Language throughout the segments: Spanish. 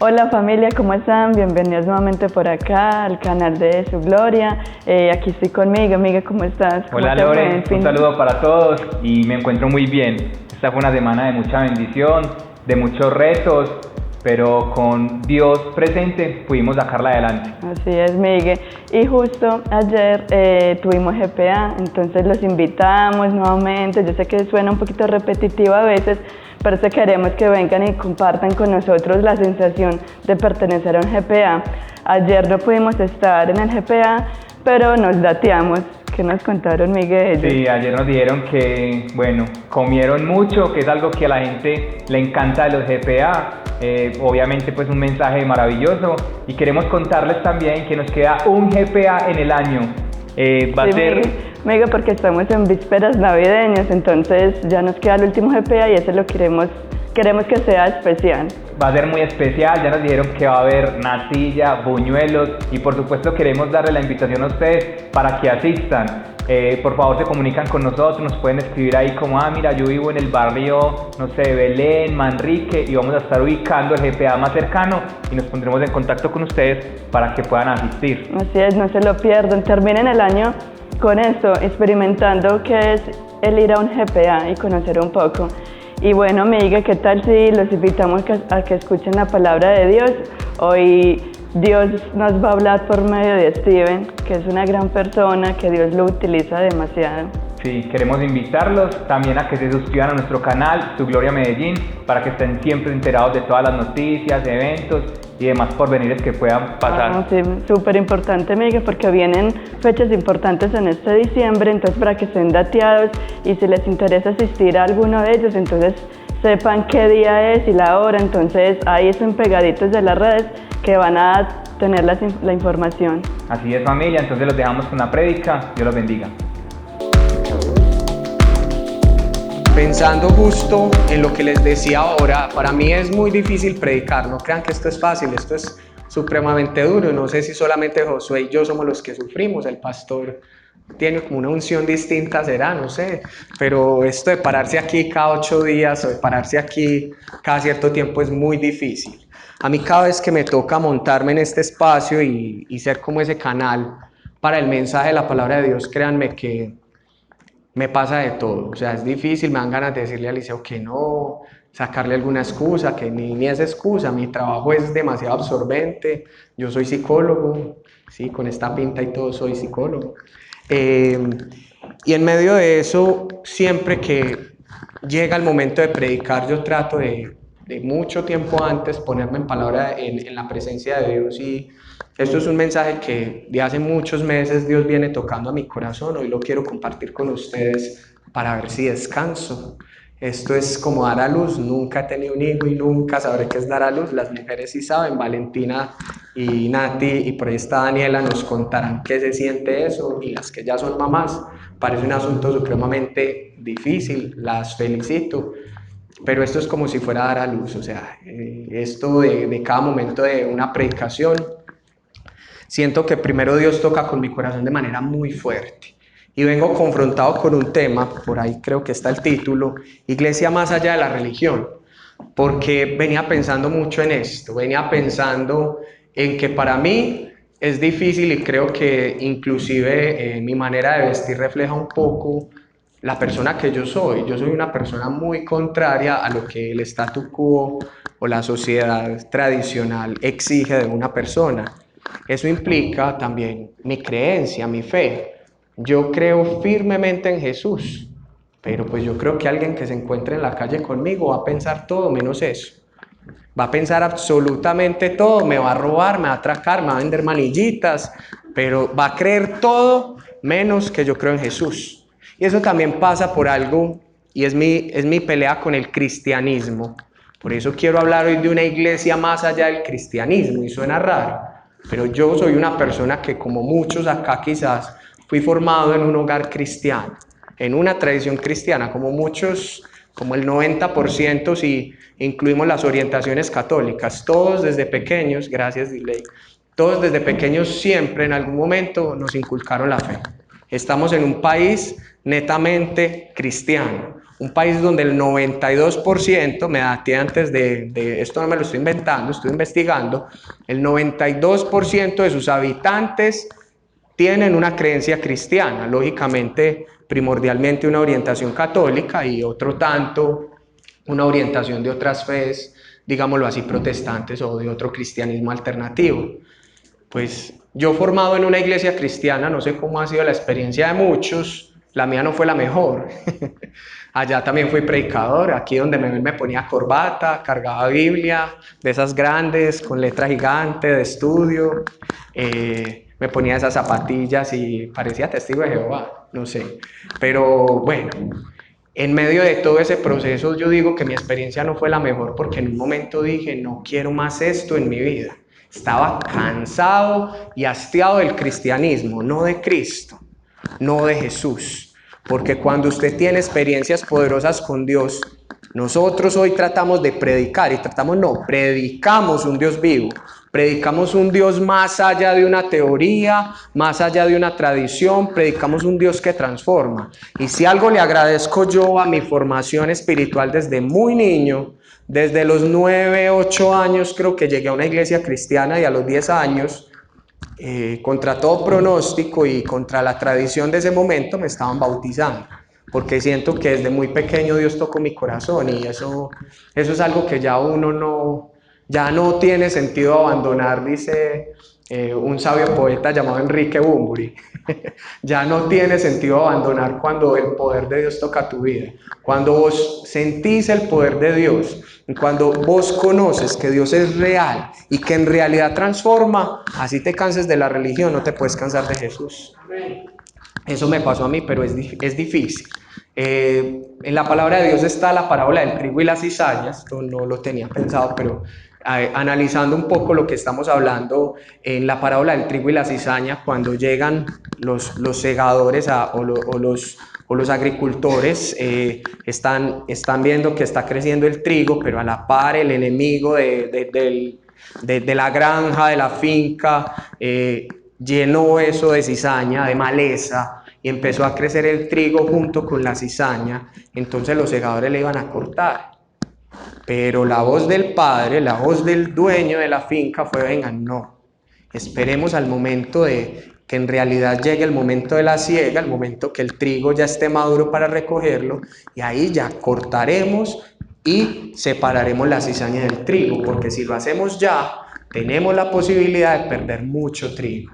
Hola familia, ¿cómo están? Bienvenidos nuevamente por acá al canal de Su Gloria. Aquí estoy con Miguel, ¿cómo estás? ¿Cómo Hola Loren, un saludo para todos y me encuentro muy bien. Esta fue una semana de mucha bendición, de muchos retos, pero con Dios presente pudimos sacarla adelante. Así es, Miguel. Y justo ayer tuvimos GPA, entonces los invitamos nuevamente. Yo sé que suena un poquito repetitivo a veces, pero queremos que vengan y compartan con nosotros la sensación de pertenecer a un GPA. Ayer no pudimos estar en el GPA, pero nos dateamos. ¿Qué nos contaron, Miguel? Sí, ayer nos dijeron que, bueno, comieron mucho, que es algo que a la gente le encanta de los GPA. Obviamente pues un mensaje maravilloso y queremos contarles también que nos queda un GPA en el año. Va a ser... Miguel, porque estamos en vísperas navideñas, entonces ya nos queda el último GPA y ese lo queremos que sea especial. Va a ser muy especial, ya nos dijeron que va a haber natilla, buñuelos y por supuesto queremos darle la invitación a ustedes para que asistan. Por favor se comunican con nosotros, nos pueden escribir ahí como, mira, yo vivo en el barrio, no sé, Belén, Manrique, y vamos a estar ubicando el GPA más cercano y nos pondremos en contacto con ustedes para que puedan asistir. Así es, no se lo pierdan, terminen el año con esto, experimentando qué es el ir a un GPA y conocer un poco. Y bueno, Miguel, ¿qué tal si los invitamos a que escuchen la palabra de Dios? Hoy Dios nos va a hablar por medio de Steven, que es una gran persona, que Dios lo utiliza demasiado. Sí, queremos invitarlos también a que se suscriban a nuestro canal, Su Gloria Medellín, para que estén siempre enterados de todas las noticias, eventos y demás porvenires que puedan pasar. Sí, súper importante, Miguel, porque vienen fechas importantes en este diciembre, entonces para que estén dateados y si les interesa asistir a alguno de ellos, entonces sepan qué día es y la hora, entonces ahí estén pegaditos de las redes que van a tener la información. Así es, familia, entonces los dejamos con la prédica. Dios los bendiga. Pensando justo en lo que les decía ahora, para mí es muy difícil predicar, no crean que esto es fácil, esto es supremamente duro, no sé si solamente Josué y yo somos los que sufrimos, el pastor tiene como una unción distinta, será, no sé, pero esto de pararse aquí cada 8 días o de pararse aquí cada cierto tiempo es muy difícil. A mí cada vez que me toca montarme en este espacio y ser como ese canal para el mensaje de la palabra de Dios, créanme que me pasa de todo, o sea, es difícil, me dan ganas de decirle al Liceo que no, sacarle alguna excusa, que ni es excusa, mi trabajo es demasiado absorbente, yo soy psicólogo, sí, con esta pinta y todo soy psicólogo, y en medio de eso, siempre que llega el momento de predicar, yo trato de mucho tiempo antes ponerme en palabra en la presencia de Dios y esto es un mensaje que de hace muchos meses Dios viene tocando a mi corazón. Hoy lo quiero compartir con ustedes para ver si descanso. Esto es como dar a luz. Nunca he tenido un hijo y nunca sabré qué es dar a luz. Las mujeres sí saben. Valentina y Nati y por ahí está Daniela nos contarán qué se siente eso. Y las que ya son mamás, parece un asunto supremamente difícil. Las felicito. Pero esto es como si fuera a dar a luz. O sea, esto de cada momento de una predicación. Siento que primero Dios toca con mi corazón de manera muy fuerte y vengo confrontado con un tema, por ahí creo que está el título, Iglesia más allá de la religión, porque venía pensando mucho en esto, venía pensando en que para mí es difícil y creo que inclusive mi manera de vestir refleja un poco la persona que yo soy una persona muy contraria a lo que el statu quo o la sociedad tradicional exige de una persona. Eso implica también mi creencia, mi fe. Yo creo firmemente en Jesús, pero pues yo creo que alguien que se encuentre en la calle conmigo va a pensar todo menos eso. Va a pensar absolutamente todo, me va a robar, me va a atracar, me va a vender manillitas, pero va a creer todo menos que yo creo en Jesús. Y eso también pasa por algo, y es mi pelea con el cristianismo. Por eso quiero hablar hoy de una iglesia más allá del cristianismo, y suena raro, pero yo soy una persona que, como muchos acá quizás, fui formado en un hogar cristiano, en una tradición cristiana, como muchos, como el 90% si incluimos las orientaciones católicas. Todos desde pequeños, gracias Diley, todos desde pequeños siempre en algún momento nos inculcaron la fe. Estamos en un país netamente cristiano, un país donde el 92%, me daté antes de esto, no me lo estoy inventando, estoy investigando, el 92% de sus habitantes tienen una creencia cristiana, lógicamente, primordialmente una orientación católica y otro tanto una orientación de otras fees, digámoslo así, protestantes o de otro cristianismo alternativo. Pues yo formado en una iglesia cristiana, no sé cómo ha sido la experiencia de muchos, la mía no fue la mejor. Allá también fui predicador, aquí donde me ponía corbata, cargaba Biblia, de esas grandes, con letra gigante, de estudio, me ponía esas zapatillas y parecía testigo de Jehová, no sé. Pero bueno, en medio de todo ese proceso yo digo que mi experiencia no fue la mejor porque en un momento dije, no quiero más esto en mi vida. Estaba cansado y hastiado del cristianismo, no de Cristo, no de Jesús. Porque cuando usted tiene experiencias poderosas con Dios, nosotros hoy tratamos de predicar y predicamos un Dios vivo. Predicamos un Dios más allá de una teoría, más allá de una tradición, predicamos un Dios que transforma. Y si algo le agradezco yo a mi formación espiritual desde muy niño, desde los 9, 8 años creo que llegué a una iglesia cristiana y a los 10 años, contra todo pronóstico y contra la tradición de ese momento me estaban bautizando. Porque siento que desde muy pequeño Dios tocó mi corazón y eso es algo que ya uno ya no tiene sentido abandonar, dice un sabio poeta llamado Enrique Bunbury. Ya no tiene sentido abandonar cuando el poder de Dios toca tu vida. Cuando vos sentís el poder de Dios, cuando vos conoces que Dios es real y que en realidad transforma, así te canses de la religión, no te puedes cansar de Jesús. Eso me pasó a mí, pero es difícil. En la palabra de Dios está la parábola del trigo y la cizaña. Esto no lo tenía pensado, pero analizando un poco lo que estamos hablando en la parábola del trigo y la cizaña, cuando llegan los segadores o los agricultores, están viendo que está creciendo el trigo, pero a la par el enemigo de la granja, de la finca, llenó eso de cizaña, de maleza, y empezó a crecer el trigo junto con la cizaña. Entonces los segadores le iban a cortar. Pero la voz del padre, la voz del dueño de la finca fue: vengan, no, esperemos al momento de que en realidad llegue el momento de la siega, el momento que el trigo ya esté maduro para recogerlo, y ahí ya cortaremos y separaremos la cizaña del trigo, porque si lo hacemos ya, tenemos la posibilidad de perder mucho trigo.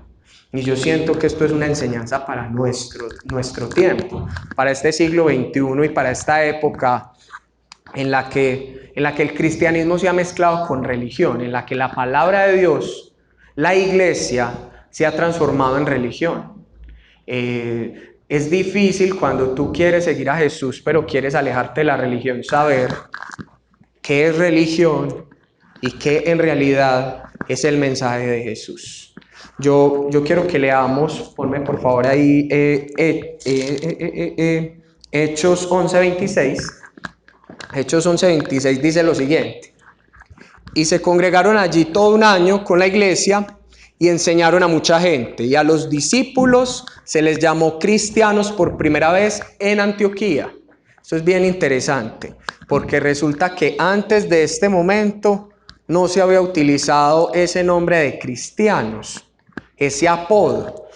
Y yo siento que esto es una enseñanza para nuestro tiempo, para este siglo XXI y para esta época en la que el cristianismo se ha mezclado con religión, en la que la palabra de Dios, la iglesia, se ha transformado en religión. Es difícil cuando tú quieres seguir a Jesús, pero quieres alejarte de la religión, saber qué es religión y qué en realidad es el mensaje de Jesús. Yo quiero que leamos, ponme por favor ahí, Hechos 11:26. Hechos 11:26 dice lo siguiente: y se congregaron allí todo un año con la iglesia y enseñaron a mucha gente, y a los discípulos se les llamó cristianos por primera vez en Antioquía. Esto es bien interesante, porque resulta que antes de este momento no se había utilizado ese nombre de cristianos, ese apodo.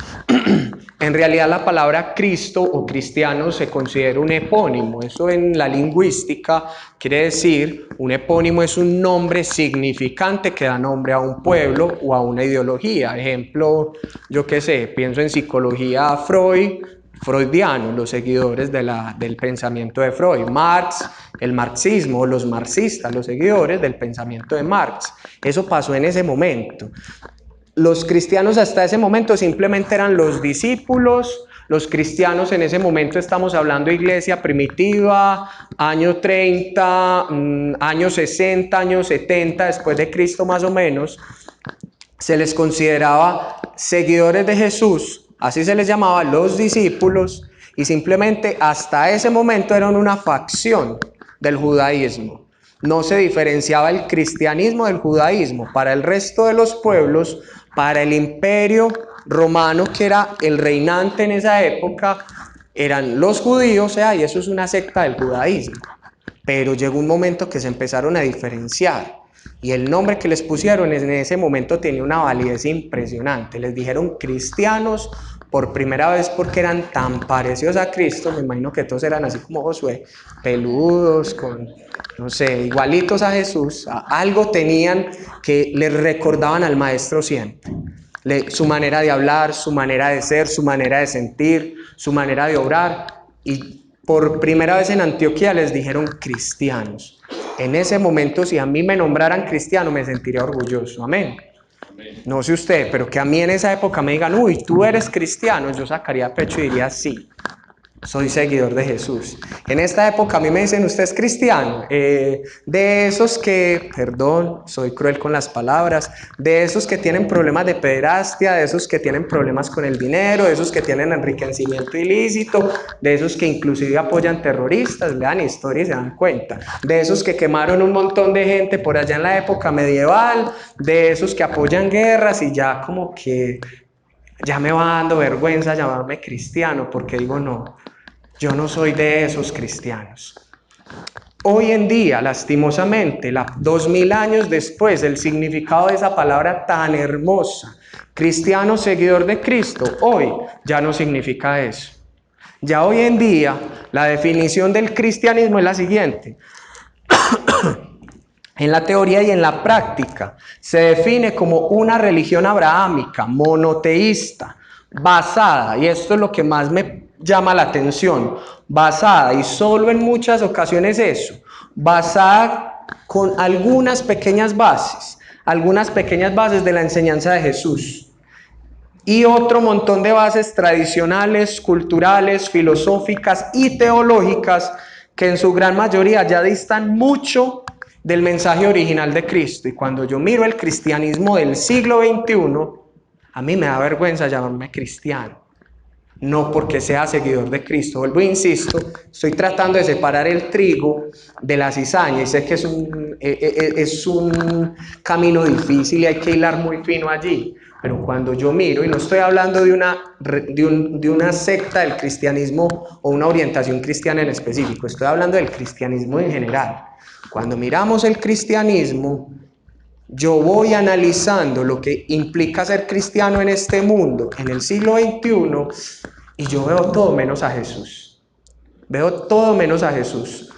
En realidad la palabra Cristo o cristiano se considera un epónimo. Eso en la lingüística quiere decir, un epónimo es un nombre significante que da nombre a un pueblo o a una ideología. Ejemplo, yo qué sé, pienso en psicología freudiano, los seguidores del pensamiento de Freud. Marx, el marxismo, los marxistas, los seguidores del pensamiento de Marx. Eso pasó en ese momento. Los cristianos hasta ese momento simplemente eran los discípulos. Los cristianos en ese momento, estamos hablando de iglesia primitiva, año 30, años 60, años 70 después de Cristo más o menos, se les consideraba seguidores de Jesús, así se les llamaba, los discípulos, y simplemente hasta ese momento eran una facción del judaísmo. No se diferenciaba el cristianismo del judaísmo. Para el resto de los pueblos, para el imperio romano, que era el reinante en esa época, eran los judíos, y eso es una secta del judaísmo. Pero llegó un momento que se empezaron a diferenciar y el nombre que les pusieron en ese momento tenía una validez impresionante. Les dijeron cristianos por primera vez porque eran tan parecidos a Cristo. Me imagino que todos eran así como Josué, peludos, con, no sé, igualitos a Jesús. Algo tenían que les recordaban al maestro siempre. Su manera de hablar, su manera de ser, su manera de sentir, su manera de obrar. Y por primera vez en Antioquía les dijeron cristianos. En ese momento, si a mí me nombraran cristiano, me sentiría orgulloso. Amén. No sé usted, pero que a mí en esa época me digan, uy, tú eres cristiano, yo sacaría pecho y diría sí. Soy seguidor de Jesús. En esta época a mí me dicen, ¿usted es cristiano? De esos que, perdón, soy cruel con las palabras, de esos que tienen problemas de pederastia, de esos que tienen problemas con el dinero, de esos que tienen enriquecimiento ilícito, de esos que inclusive apoyan terroristas, lean historia y se dan cuenta, de esos que quemaron un montón de gente por allá en la época medieval, de esos que apoyan guerras y ya como que ya me va dando vergüenza llamarme cristiano porque digo no. Yo no soy de esos cristianos. Hoy en día, lastimosamente, 2000 años después, el significado de esa palabra tan hermosa, cristiano seguidor de Cristo, hoy ya no significa eso. Ya hoy en día, la definición del cristianismo es la siguiente. En la teoría y en la práctica, se define como una religión abrahámica, monoteísta, basada, y esto es lo que más me llama la atención, basada, y solo en muchas ocasiones eso, basada con algunas pequeñas bases de la enseñanza de Jesús, y otro montón de bases tradicionales, culturales, filosóficas y teológicas que en su gran mayoría ya distan mucho del mensaje original de Cristo. Y cuando yo miro el cristianismo del siglo XXI, a mí me da vergüenza llamarme cristiano. No porque sea seguidor de Cristo. Vuelvo e insisto, estoy tratando de separar el trigo de la cizaña y sé que es un camino difícil y hay que hilar muy fino allí. Pero cuando yo miro, y no estoy hablando de una secta del cristianismo o una orientación cristiana en específico, estoy hablando del cristianismo en general. Cuando miramos el cristianismo, yo voy analizando lo que implica ser cristiano en este mundo, en el siglo XXI, y yo veo todo menos a Jesús. Veo todo menos a Jesús.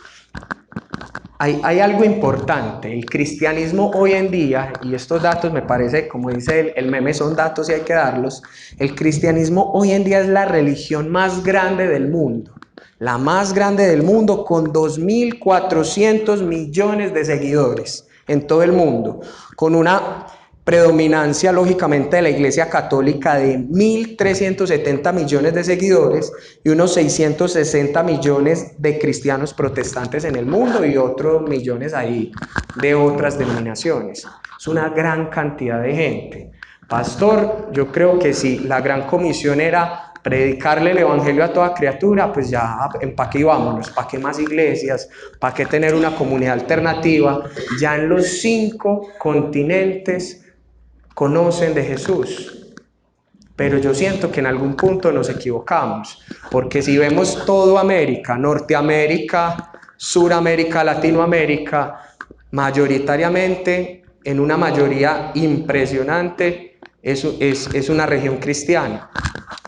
Hay algo importante, el cristianismo hoy en día, y estos datos me parece, como dice el meme, son datos y hay que darlos, el cristianismo hoy en día es la religión más grande del mundo, la más grande del mundo con 2.400 millones de seguidores en todo el mundo, con una predominancia lógicamente de la Iglesia Católica de 1.370 millones de seguidores y unos 660 millones de cristianos protestantes en el mundo y otros millones ahí de otras denominaciones. Es una gran cantidad de gente. Pastor, yo creo que si la gran comisión era predicarle el evangelio a toda criatura, pues ya empaque y vámonos, ¿para qué más iglesias? ¿Para qué tener una comunidad alternativa? Ya en los 5 continentes conocen de Jesús, pero yo siento que en algún punto nos equivocamos, porque si vemos todo América, Norteamérica, Suramérica, Latinoamérica, mayoritariamente, en una mayoría impresionante, es una región cristiana.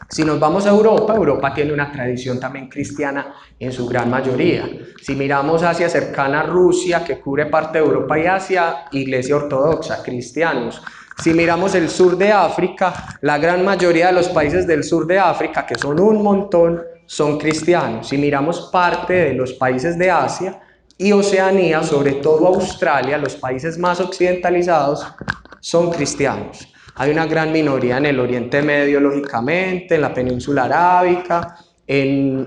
Si nos vamos a Europa, Europa tiene una tradición también cristiana en su gran mayoría. Si miramos Asia cercana a Rusia, que cubre parte de Europa y Asia, iglesia ortodoxa, cristianos. Si miramos el sur de África, la gran mayoría de los países del sur de África, que son un montón, son cristianos. Si miramos parte de los países de Asia y Oceanía, sobre todo Australia, los países más occidentalizados, son cristianos. Hay una gran minoría en el Oriente Medio, lógicamente, en la península arábica, en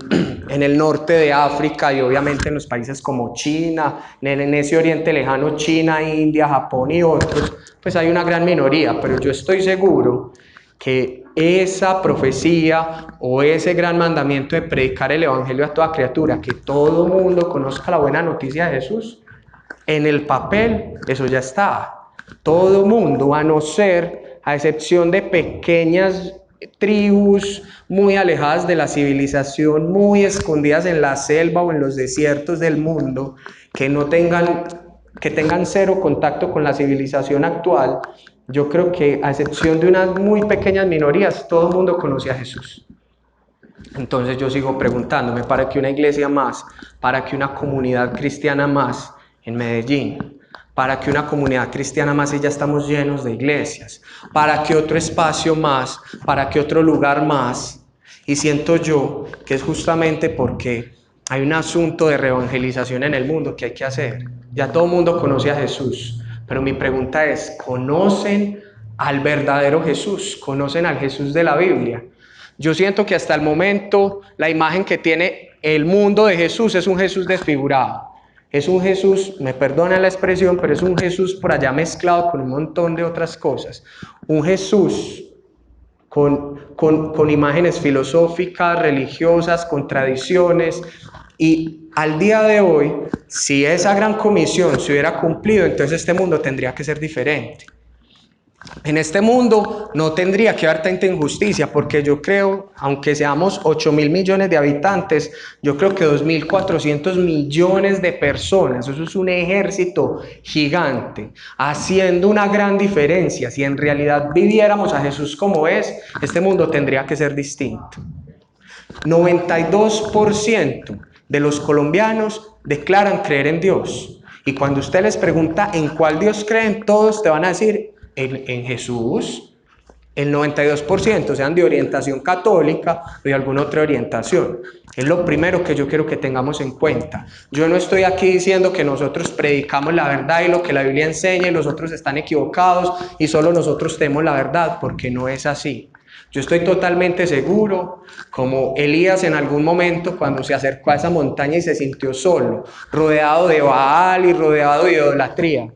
el norte de África y obviamente en los países como China, en ese Oriente lejano, China, India, Japón y otros, pues hay una gran minoría, pero yo estoy seguro que esa profecía o ese gran mandamiento de predicar el evangelio a toda criatura, que todo mundo conozca la buena noticia de Jesús, en el papel eso ya está. Todo mundo, a no ser, a excepción de pequeñas tribus muy alejadas de la civilización, muy escondidas en la selva o en los desiertos del mundo, que tengan cero contacto con la civilización actual. Yo creo que a excepción de unas muy pequeñas minorías, todo el mundo conoce a Jesús. Entonces yo sigo preguntándome, ¿para qué una iglesia más? ¿Para qué una comunidad cristiana más en Medellín? ¿Para qué una comunidad cristiana más si ya estamos llenos de iglesias? ¿Para qué otro espacio más? ¿Para qué otro lugar más? Y siento yo que es justamente porque hay un asunto de reevangelización en el mundo que hay que hacer. Ya todo el mundo conoce a Jesús, pero mi pregunta es, ¿conocen al verdadero Jesús? ¿Conocen al Jesús de la Biblia? Yo siento que hasta el momento la imagen que tiene el mundo de Jesús es un Jesús desfigurado. Es un Jesús, me perdonan la expresión, pero es un Jesús por allá mezclado con un montón de otras cosas. Un Jesús con imágenes filosóficas, religiosas, con tradiciones. Y al día de hoy, si esa gran comisión se hubiera cumplido, entonces este mundo tendría que ser diferente. En este mundo no tendría que haber tanta injusticia, porque yo creo, aunque seamos 8.000 millones de habitantes, yo creo que 2.400 millones de personas, eso es un ejército gigante, haciendo una gran diferencia. Si en realidad viviéramos a Jesús como es, este mundo tendría que ser distinto. 92% de los colombianos declaran creer en Dios. Y cuando usted les pregunta en cuál Dios creen, todos te van a decir en Jesús. El 92% sean de orientación católica o de alguna otra orientación. Es lo primero que yo quiero que tengamos en cuenta. Yo no estoy aquí diciendo que nosotros predicamos la verdad y lo que la Biblia enseña y los otros están equivocados y solo nosotros tenemos la verdad, porque no es así. Yo estoy totalmente seguro, como Elías en algún momento cuando se acercó a esa montaña y se sintió solo, rodeado de Baal y rodeado de idolatría.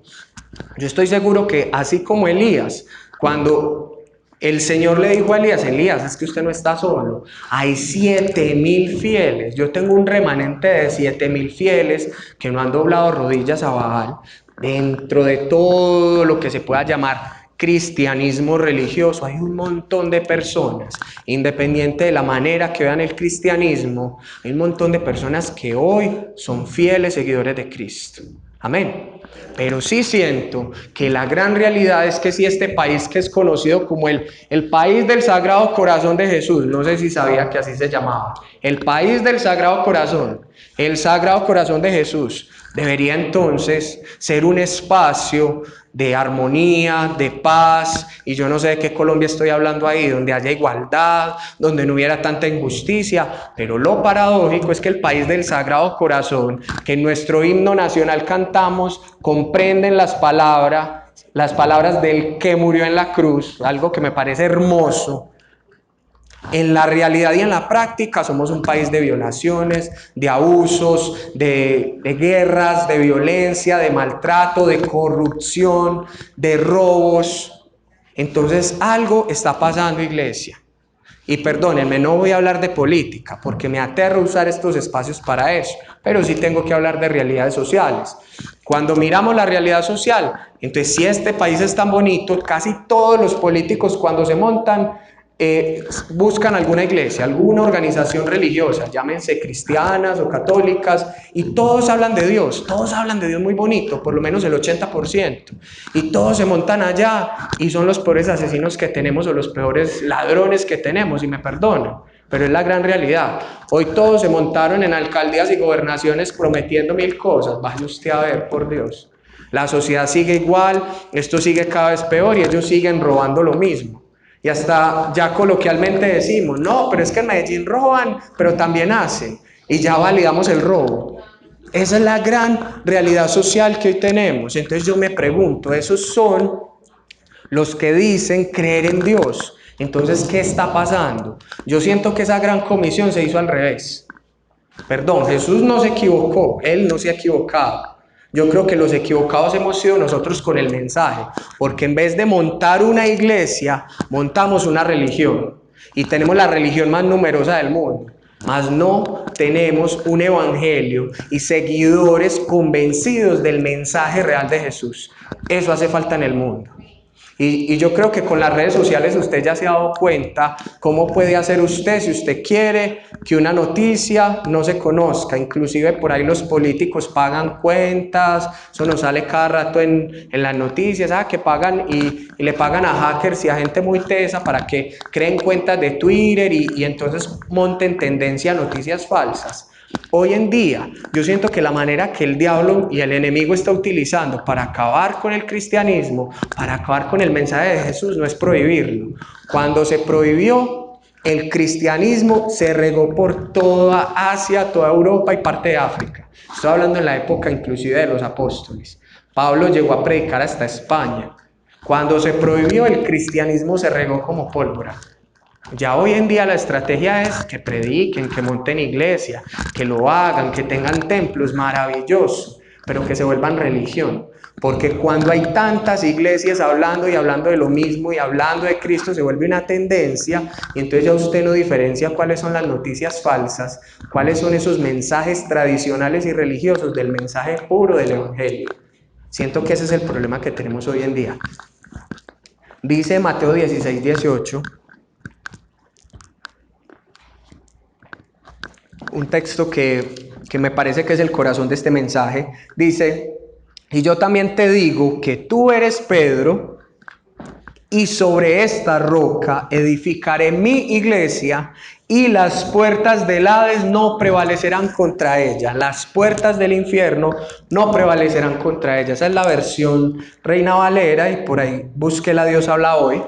Yo estoy seguro que así como Elías, cuando el Señor le dijo a Elías, Elías, es que usted no está solo, hay 7.000 fieles, yo tengo un remanente de 7.000 fieles que no han doblado rodillas a Baal, dentro de todo lo que se pueda llamar cristianismo religioso, hay un montón de personas, independiente de la manera que vean el cristianismo, hay un montón de personas que hoy son fieles seguidores de Cristo. Amén. Pero sí siento que la gran realidad es que si este país que es conocido como el país del Sagrado Corazón de Jesús, no sé si sabía que así se llamaba, el país del Sagrado Corazón, el Sagrado Corazón de Jesús, debería entonces ser un espacio de armonía, de paz, y yo no sé de qué Colombia estoy hablando ahí, donde haya igualdad, donde no hubiera tanta injusticia, pero lo paradójico es que el país del Sagrado Corazón, que en nuestro himno nacional cantamos, comprenden las palabras del que murió en la cruz, algo que me parece hermoso. En la realidad y en la práctica somos un país de violaciones, de abusos, de guerras, de violencia, de maltrato, de corrupción, de robos. Entonces algo está pasando, iglesia. Y perdónenme, no voy a hablar de política porque me aterra usar estos espacios para eso, pero sí tengo que hablar de realidades sociales. Cuando miramos la realidad social, entonces si este país es tan bonito, casi todos los políticos cuando se montan buscan alguna iglesia, alguna organización religiosa, llámense cristianas o católicas, y todos hablan de Dios muy bonito, por lo menos el 80%, y todos se montan allá y son los peores asesinos que tenemos o los peores ladrones que tenemos, y me perdonan, pero es la gran realidad. Hoy todos se montaron en alcaldías y gobernaciones prometiendo 1000 cosas, vaya usted a ver, por Dios. La sociedad sigue igual, esto sigue cada vez peor y ellos siguen robando lo mismo. Y hasta ya coloquialmente decimos, no, pero es que en Medellín roban, pero también hacen. Y ya validamos el robo. Esa es la gran realidad social que hoy tenemos. Entonces yo me pregunto, esos son los que dicen creer en Dios. Entonces, ¿qué está pasando? Yo siento que esa gran comisión se hizo al revés. Perdón, Jesús no se equivocó, Él no se ha equivocado. Yo creo que los equivocados hemos sido nosotros con el mensaje, porque en vez de montar una iglesia, montamos una religión y tenemos la religión más numerosa del mundo, mas no tenemos un evangelio y seguidores convencidos del mensaje real de Jesús. Eso hace falta en el mundo. Y yo creo que con las redes sociales usted ya se ha dado cuenta cómo puede hacer usted si usted quiere que una noticia no se conozca. Inclusive por ahí los políticos pagan cuentas, eso nos sale cada rato en las noticias, que pagan y le pagan a hackers y a gente muy tesa para que creen cuentas de Twitter y entonces monten tendencia a noticias falsas. Hoy en día, yo siento que la manera que el diablo y el enemigo está utilizando para acabar con el cristianismo, para acabar con el mensaje de Jesús, no es prohibirlo. Cuando se prohibió, el cristianismo se regó por toda Asia, toda Europa y parte de África. Estoy hablando en la época inclusive de los apóstoles. Pablo llegó a predicar hasta España. Cuando se prohibió, el cristianismo se regó como pólvora. Ya hoy en día la estrategia es que prediquen, que monten iglesia, que lo hagan, que tengan templos, maravilloso, pero que se vuelvan religión. Porque cuando hay tantas iglesias hablando y hablando de lo mismo y hablando de Cristo, se vuelve una tendencia y entonces ya usted no diferencia cuáles son las noticias falsas, cuáles son esos mensajes tradicionales y religiosos del mensaje puro del Evangelio. Siento que ese es el problema que tenemos hoy en día. Dice Mateo 16, 18... un texto que me parece que es el corazón de este mensaje. Dice: y yo también te digo que tú eres Pedro, y sobre esta roca edificaré mi iglesia, y las puertas del Hades no prevalecerán contra ella. Las puertas del infierno no prevalecerán contra ella. Esa es la versión Reina Valera, y por ahí búsquela, Dios habla hoy.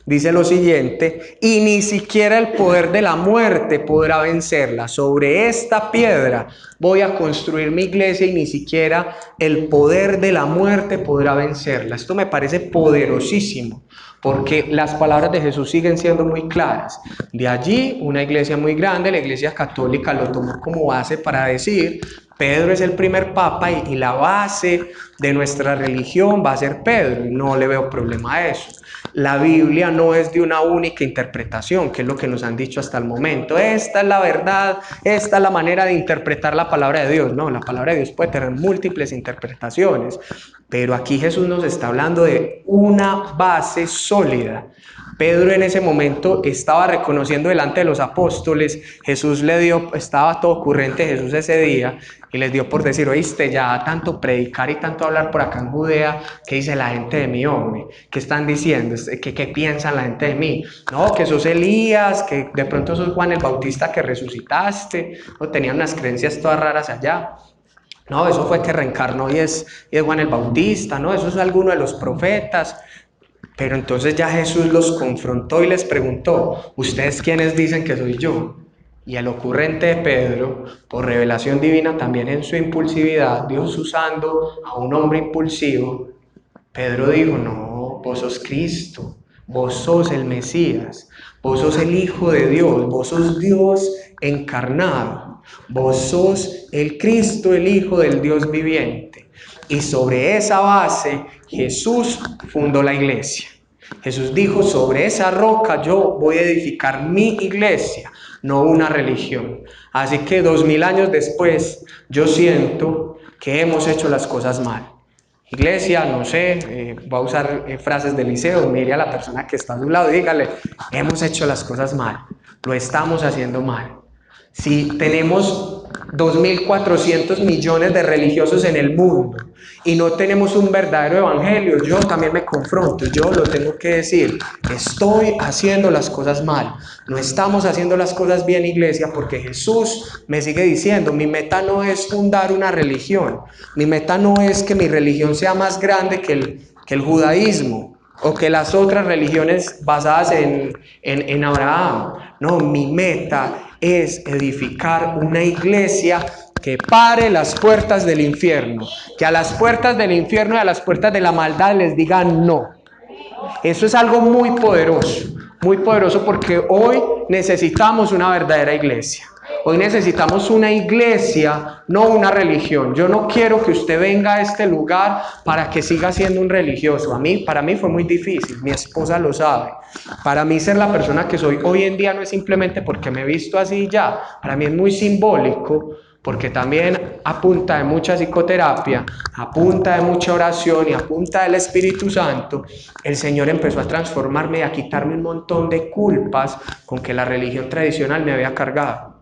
Dice lo siguiente: y ni siquiera el poder de la muerte podrá vencerla. Sobre esta piedra voy a construir mi iglesia y ni siquiera el poder de la muerte podrá vencerla. Esto me parece poderosísimo, porque las palabras de Jesús siguen siendo muy claras. De allí, una iglesia muy grande, la Iglesia Católica, lo tomó como base para decir: Pedro es el primer papa y la base de nuestra religión va a ser Pedro. No le veo problema a eso. La Biblia no es de una única interpretación, que es lo que nos han dicho hasta el momento. Esta es la verdad, esta es la manera de interpretar la palabra de Dios. No, la palabra de Dios puede tener múltiples interpretaciones, pero aquí Jesús nos está hablando de una base sólida. Pedro en ese momento estaba reconociendo delante de los apóstoles. Jesús le dio, estaba todo ocurrente Jesús ese día, y les dio por decir: oíste, ya tanto predicar y tanto hablar por acá en Judea, ¿qué dice la gente de mí, hombre? ¿Qué están diciendo? ¿Qué piensan la gente de mí? No, que sos Elías, que de pronto sos Juan el Bautista que resucitaste. No, tenían unas creencias todas raras allá. No, eso fue que reencarnó y es Juan el Bautista. No, eso es alguno de los profetas. Pero entonces ya Jesús los confrontó y les preguntó: ¿ustedes quiénes dicen que soy yo? Y el ocurrente de Pedro, por revelación divina también en su impulsividad, Dios usando a un hombre impulsivo, Pedro dijo: no, vos sos Cristo, vos sos el Mesías, vos sos el Hijo de Dios, vos sos Dios encarnado, vos sos el Cristo, el Hijo del Dios viviente. Y sobre esa base Jesús fundó la iglesia. Jesús dijo: sobre esa roca yo voy a edificar mi iglesia, no una religión. Así que 2000 años después, yo siento que hemos hecho las cosas mal. Iglesia, no sé, voy a usar frases del liceo, mire a la persona que está a su lado y dígale: hemos hecho las cosas mal, lo estamos haciendo mal. Si tenemos 2.400 millones de religiosos en el mundo y no tenemos un verdadero evangelio, yo también me confronto, yo lo tengo que decir: estoy haciendo las cosas mal, no estamos haciendo las cosas bien, iglesia, porque Jesús me sigue diciendo: mi meta no es fundar una religión, mi meta no es que mi religión sea más grande que el judaísmo o que las otras religiones basadas en Abraham. No, mi meta es edificar una iglesia que pare las puertas del infierno, que a las puertas del infierno y a las puertas de la maldad les digan no. Eso es algo muy poderoso, porque hoy necesitamos una verdadera iglesia. Hoy necesitamos una iglesia, no una religión. Yo no quiero que usted venga a este lugar para que siga siendo un religioso. Para mí fue muy difícil, mi esposa lo sabe. Para mí ser la persona que soy hoy en día no es simplemente porque me he visto así ya. Para mí es muy simbólico, porque también a punta de mucha psicoterapia, a punta de mucha oración y a punta del Espíritu Santo, el Señor empezó a transformarme y a quitarme un montón de culpas con que la religión tradicional me había cargado.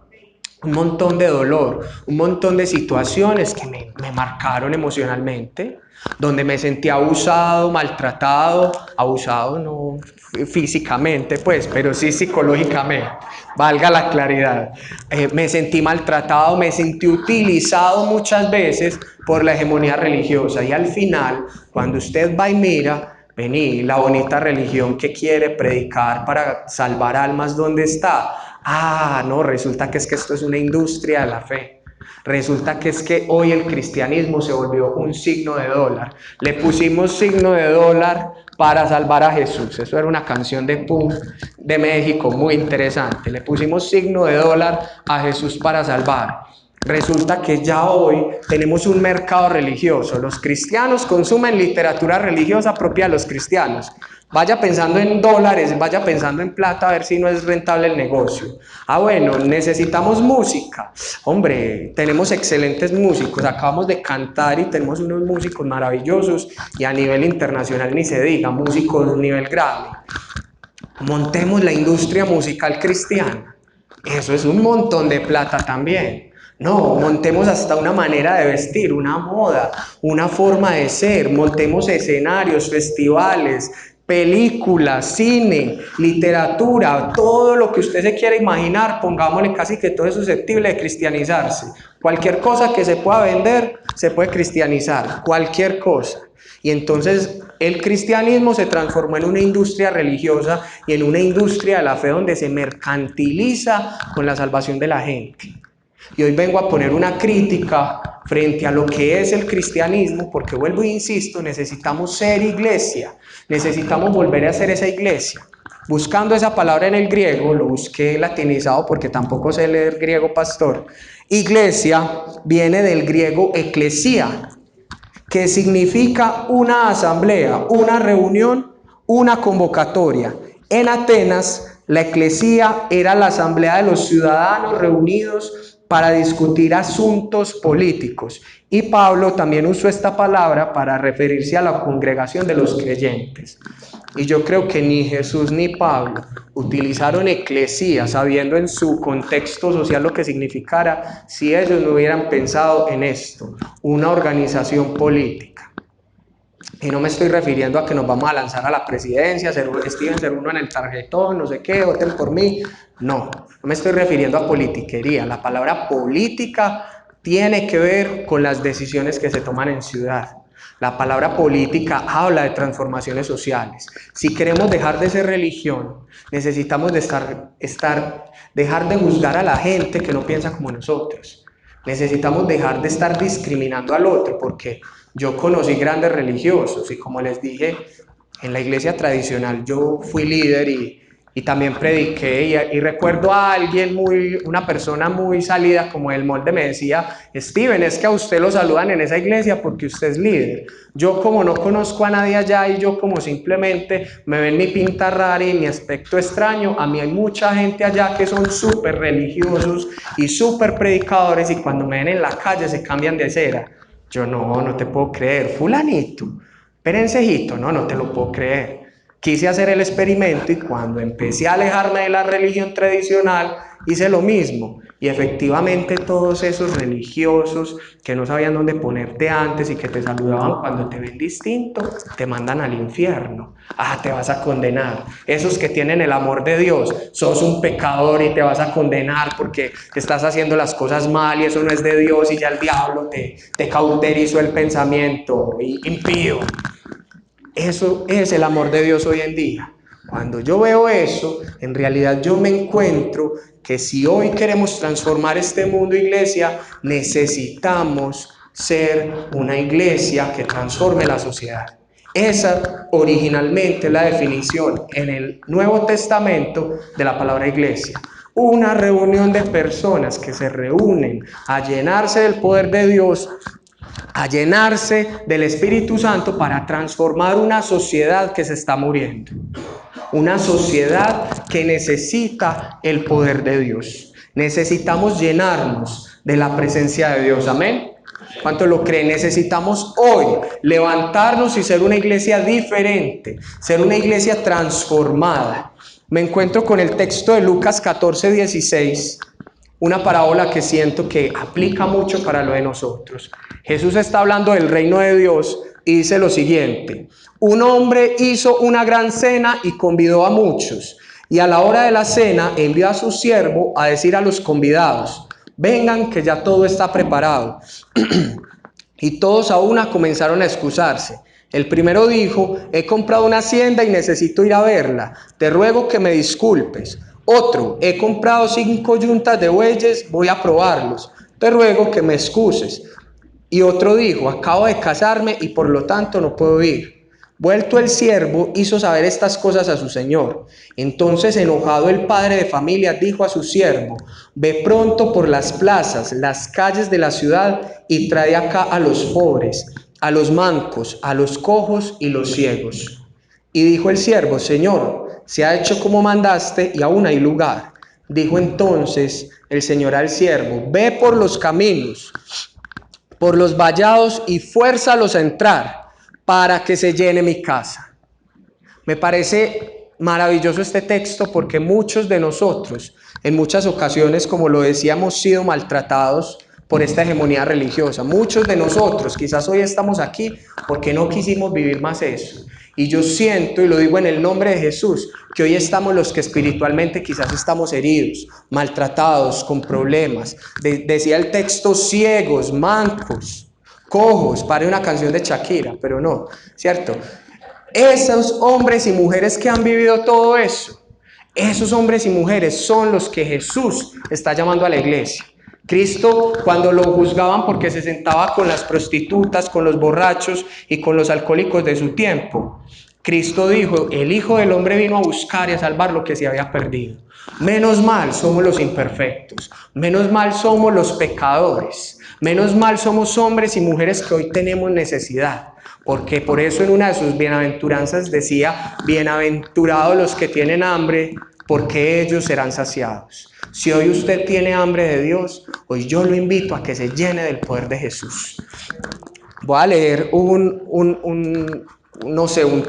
Un montón de dolor, un montón de situaciones que me marcaron emocionalmente, donde me sentí abusado, maltratado, abusado no físicamente pues, pero sí psicológicamente, valga la claridad. Me sentí maltratado, me sentí utilizado muchas veces por la hegemonía religiosa, y al final, cuando usted va y mira, vení, la bonita religión que quiere predicar para salvar almas, ¿dónde está? Ah, no, resulta que es que esto es una industria de la fe. Resulta que es que hoy el cristianismo se volvió un signo de dólar. Le pusimos signo de dólar para salvar a Jesús. Eso era una canción de punk de México muy interesante. Le pusimos signo de dólar a Jesús para salvar. Resulta que ya hoy tenemos un mercado religioso. Los cristianos consumen literatura religiosa propia de los cristianos. Vaya pensando en dólares, vaya pensando en plata, a ver si no es rentable el negocio. Ah, bueno, necesitamos música. Hombre, tenemos excelentes músicos, acabamos de cantar y tenemos unos músicos maravillosos, y a nivel internacional ni se diga, músicos de nivel Grammy. Montemos la industria musical cristiana. Eso es un montón de plata también. No, montemos hasta una manera de vestir, una moda, una forma de ser, montemos escenarios, festivales, películas, cine, literatura, todo lo que usted se quiera imaginar, pongámosle casi que todo es susceptible de cristianizarse. Cualquier cosa que se pueda vender, se puede cristianizar, cualquier cosa. Y entonces el cristianismo se transformó en una industria religiosa y en una industria de la fe donde se mercantiliza con la salvación de la gente. Y hoy vengo a poner una crítica frente a lo que es el cristianismo, porque vuelvo e insisto, necesitamos ser iglesia, necesitamos volver a ser esa iglesia. Buscando esa palabra en el griego, lo busqué latinizado porque tampoco sé leer griego, pastor. Iglesia viene del griego eclesia, que significa una asamblea, una reunión, una convocatoria. En Atenas, la eclesía era la asamblea de los ciudadanos reunidos para discutir asuntos políticos. Y Pablo también usó esta palabra para referirse a la congregación de los creyentes. Y yo creo que ni Jesús ni Pablo utilizaron eclesía sabiendo en su contexto social lo que significara si ellos no hubieran pensado en esto, una organización política. Y no me estoy refiriendo a que nos vamos a lanzar a la presidencia, ser uno en el tarjetón, no sé qué, voten por mí. No me estoy refiriendo a politiquería. La palabra política tiene que ver con las decisiones que se toman en ciudad. La palabra política habla de transformaciones sociales. Si queremos dejar de ser religión, necesitamos dejar de juzgar a la gente que no piensa como nosotros. Necesitamos dejar de estar discriminando al otro, porque yo conocí grandes religiosos y, como les dije, en la iglesia tradicional yo fui líder y también prediqué, y recuerdo a alguien una persona muy salida como el molde me decía: Steven, es que a usted lo saludan en esa iglesia porque usted es líder. Yo, como no conozco a nadie allá y yo como simplemente me ven mi pinta rara y mi aspecto extraño, a mí hay mucha gente allá que son súper religiosos y súper predicadores, y cuando me ven en la calle se cambian de acera. Yo no te puedo creer, fulanito, perencejito, no te lo puedo creer. Quise hacer el experimento y cuando empecé a alejarme de la religión tradicional hice lo mismo, y efectivamente todos esos religiosos que no sabían dónde ponerte antes y que te saludaban cuando te ven distinto, te mandan al infierno. Te vas a condenar. Esos que tienen el amor de Dios, sos un pecador y te vas a condenar porque estás haciendo las cosas mal y eso no es de Dios, y ya el diablo te cauterizó el pensamiento impío. Eso es el amor de Dios hoy en día. Cuando yo veo eso, en realidad yo me encuentro que si hoy queremos transformar este mundo, iglesia, necesitamos ser una iglesia que transforme la sociedad. Esa originalmente es la definición en el Nuevo Testamento de la palabra iglesia. Una reunión de personas que se reúnen a llenarse del poder de Dios, a llenarse del Espíritu Santo para transformar una sociedad que se está muriendo. Una sociedad que necesita el poder de Dios. Necesitamos llenarnos de la presencia de Dios. Amén. ¿Cuánto lo creen? Necesitamos hoy levantarnos y ser una iglesia diferente, ser una iglesia transformada. Me encuentro con el texto de Lucas 14:16, una parábola que siento que aplica mucho para lo de nosotros. Jesús está hablando del reino de Dios y dice lo siguiente: un hombre hizo una gran cena y convidó a muchos, y a la hora de la cena envió a su siervo a decir a los convidados: vengan, que ya todo está preparado. Y todos a una comenzaron a excusarse. El primero dijo: he comprado una hacienda y necesito ir a verla, te ruego que me disculpes. Otro: he comprado 5 yuntas de bueyes, voy a probarlos, te ruego que me excuses. Y otro dijo: acabo de casarme y por lo tanto no puedo ir. Vuelto el siervo, hizo saber estas cosas a su señor. Entonces, enojado el padre de familia, dijo a su siervo: ve pronto por las plazas, las calles de la ciudad y trae acá a los pobres, a los mancos, a los cojos y los ciegos. Y dijo el siervo: Señor, se ha hecho como mandaste y aún hay lugar. Dijo entonces el Señor al siervo: ve por los caminos, por los vallados y fuérzalos a entrar, para que se llene mi casa. Me parece maravilloso este texto porque muchos de nosotros, en muchas ocasiones, como lo decía, hemos sido maltratados por esta hegemonía religiosa. Muchos de nosotros quizás hoy estamos aquí porque no quisimos vivir más eso. Y yo siento, y lo digo en el nombre de Jesús, que hoy estamos los que espiritualmente quizás estamos heridos, maltratados, con problemas. Decía el texto: ciegos, mancos, cojos. Para una canción de Shakira, pero no, ¿cierto? Esos hombres y mujeres que han vivido todo eso, esos hombres y mujeres son los que Jesús está llamando a la iglesia. Cristo, cuando lo juzgaban porque se sentaba con las prostitutas, con los borrachos y con los alcohólicos de su tiempo, Cristo dijo: el Hijo del Hombre vino a buscar y a salvar lo que se había perdido. Menos mal somos los imperfectos, menos mal somos los pecadores, menos mal somos hombres y mujeres que hoy tenemos necesidad. Porque por eso en una de sus bienaventuranzas decía: bienaventurados los que tienen hambre, porque ellos serán saciados. Si hoy usted tiene hambre de Dios, hoy yo lo invito a que se llene del poder de Jesús. Voy a leer un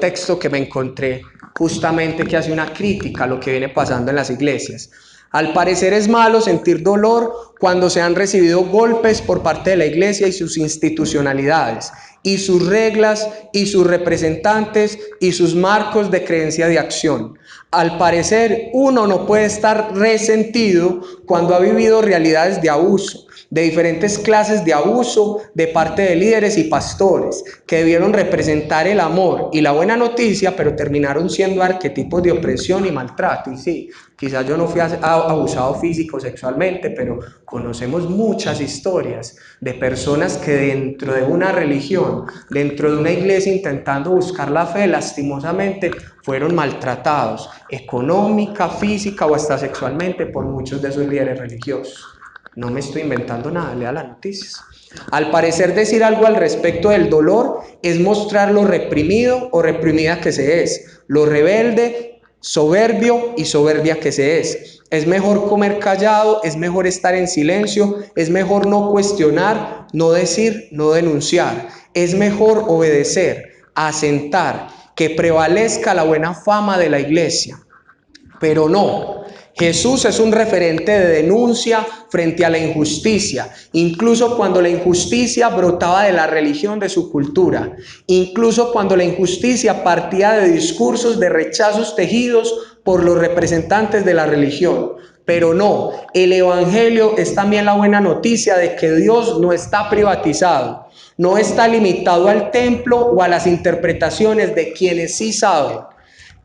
texto que me encontré justamente que hace una crítica a lo que viene pasando en las iglesias. Al parecer es malo sentir dolor cuando se han recibido golpes por parte de la iglesia y sus institucionalidades, y sus reglas, y sus representantes, y sus marcos de creencia de acción. Al parecer uno no puede estar resentido cuando ha vivido realidades de abuso, de diferentes clases de abuso de parte de líderes y pastores que debieron representar el amor y la buena noticia, pero terminaron siendo arquetipos de opresión y maltrato. Y sí, quizás yo no fui abusado físico, sexualmente, pero conocemos muchas historias de personas que dentro de una religión, dentro de una iglesia intentando buscar la fe, lastimosamente fueron maltratados económica, física o hasta sexualmente por muchos de esos líderes religiosos. No me estoy inventando nada, lea las noticias. Al parecer, decir algo al respecto del dolor es mostrar lo reprimido o reprimida que se es, lo rebelde, soberbio y soberbia que se es. Es mejor comer callado, es mejor estar en silencio, es mejor no cuestionar, no decir, no denunciar. Es mejor obedecer, asentar, que prevalezca la buena fama de la iglesia. Pero no. Jesús es un referente de denuncia frente a la injusticia, incluso cuando la injusticia brotaba de la religión de su cultura, incluso cuando la injusticia partía de discursos de rechazos tejidos por los representantes de la religión. Pero no, el evangelio es también la buena noticia de que Dios no está privatizado, no está limitado al templo o a las interpretaciones de quienes sí saben.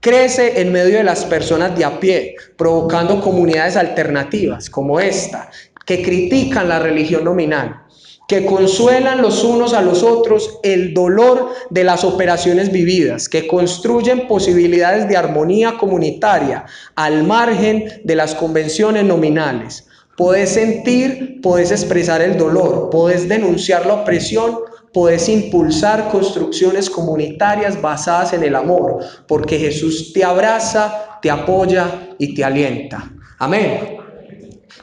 Crece en medio de las personas de a pie, provocando comunidades alternativas como esta, que critican la religión nominal, que consuelan los unos a los otros el dolor de las operaciones vividas, que construyen posibilidades de armonía comunitaria al margen de las convenciones nominales. Podés sentir, podés expresar el dolor, podés denunciar la opresión, podés impulsar construcciones comunitarias basadas en el amor, porque Jesús te abraza, te apoya y te alienta. Amén.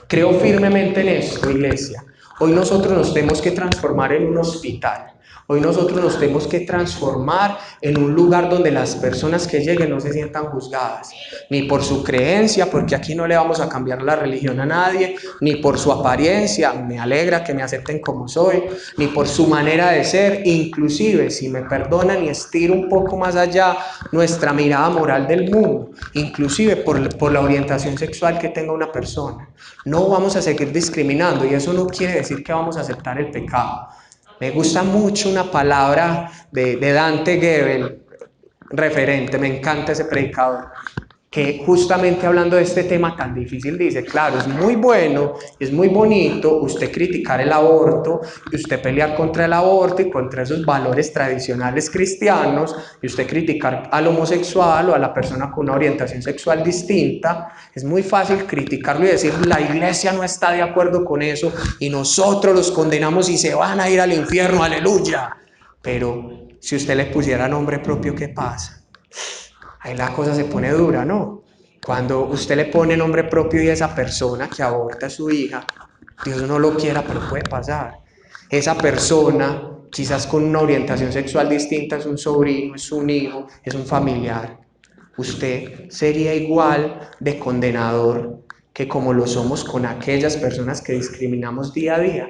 Creo firmemente en esto, iglesia. Hoy nosotros nos tenemos que transformar en un hospital. Hoy nosotros nos tenemos que transformar en un lugar donde las personas que lleguen no se sientan juzgadas, ni por su creencia, porque aquí no le vamos a cambiar la religión a nadie, ni por su apariencia, me alegra que me acepten como soy, ni por su manera de ser, inclusive, si me perdonan y estiro un poco más allá nuestra mirada moral del mundo, inclusive por la orientación sexual que tenga una persona. No vamos a seguir discriminando y eso no quiere decir que vamos a aceptar el pecado. Me gusta mucho una palabra de Dante Gebel, referente, me encanta ese predicador, que justamente hablando de este tema tan difícil dice, claro, es muy bueno, es muy bonito usted criticar el aborto y usted pelear contra el aborto y contra esos valores tradicionales cristianos y usted criticar al homosexual o a la persona con una orientación sexual distinta. Es muy fácil criticarlo y decir, la iglesia no está de acuerdo con eso y nosotros los condenamos y se van a ir al infierno, aleluya. Pero si usted le pusiera nombre propio, ¿qué pasa? Ahí la cosa se pone dura, ¿no? Cuando usted le pone nombre propio y esa persona que aborta a su hija, Dios no lo quiera, pero puede pasar. Esa persona, quizás con una orientación sexual distinta, es un sobrino, es un hijo, es un familiar. Usted sería igual de condenador que como lo somos con aquellas personas que discriminamos día a día.